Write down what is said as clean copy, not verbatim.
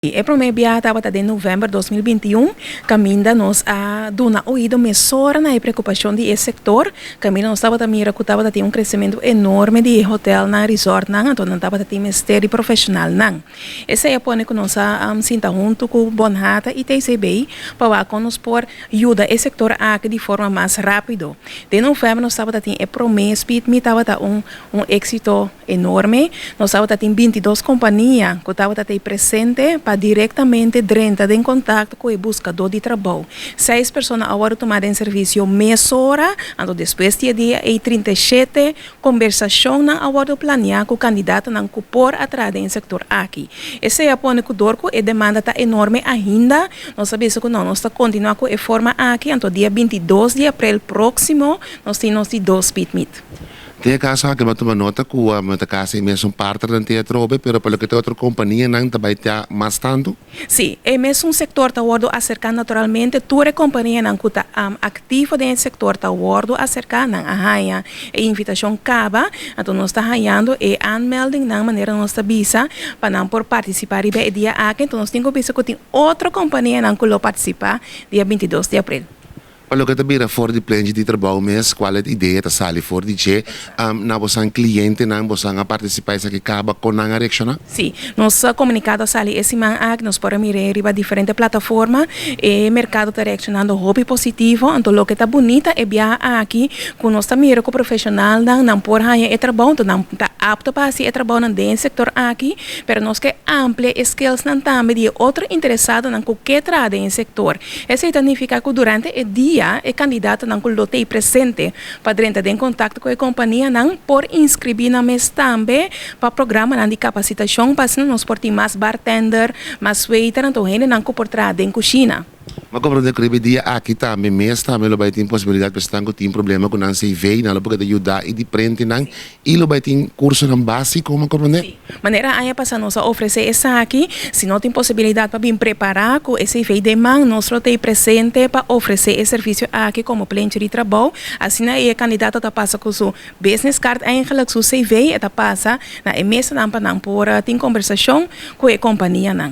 É para mim estava em novembro de 2021, caminha nós a dar ouído mesora na preocupação de esse setor, caminha nós estava também recutava ter crescimento enorme de hotel na resort não, então não estava ter mistério profissional não. Esse é pone que nós sinta junto com Bonhata e TCB para que nós por ajuda esse setor aqui de forma mais rápido. De novembro nós estava ter promessa, me estava êxito enorme, nós estava ter 22 companhias que estava ter presente diretamente entra em contato com o buscador de trabalho. 6 pessoas agora tomaram em serviço mesora, então depois de dia e 37 conversação na agora planear com o candidato não por atrás do setor aqui. Esse é o que dorco e demanda está enorme ainda. Nós sabemos que nós está continuar com a forma aqui, então dia 22 de abril próximo nós temos 2 pit meet. Tem caso que eu nota que o casa é mesmo parte do teatro, pero pelo que tem outra companhia não também tem mais tanto. Sim, é mesmo um setor está word acercar naturalmente toda a companhia não está ativa dentro do setor está word acercar não a invitação acaba, então nós está ganhando e aanmelding na maneira nós está bisa para não por participar e dia aqui, então nós temos que tem outra companhia não que participar dia 22 de abril. Pelo que também for de plano de trabalho mesmo, qual é a ideia da sala for de que na você cliente não você participar isso que acaba com a reação? Sim, nós comunicado a sala esse man nós podemos ir a diferentes plataformas e mercado está reaccionando hobby positivo, então o que está bonita é bia aqui com nós também com profissional não por ganhar trabalho, então não está apto para fazer trabalho dentro do setor aqui, mas nós que amplia skills não também de outro interessado não qualquer trade em setor. Isso significa que durante o dia o candidato não coloque presente para entrar em contato com a companhia não por inscrever na mês também para programa de capacitação para nós por ter mais bartender, mais waiter, então ele não por trás em cozinha. Mas como eu creio dia aqui também mês também lo vai ter possibilidade de estar com tem problema com não se vê não porque ajudar e de prende não e lo vai ter curso não básico como compreender. Maneira aí passa nós oferecer essa aqui, se não tem possibilidade para bem preparar com esse veio de man nós tem presente para oferecer esse serviço aqui como plano de trabalho, assim aí o candidato está passa com seu business card eigenlijk seu CV está passa na mesa não para não por tem conversação com a companhia não.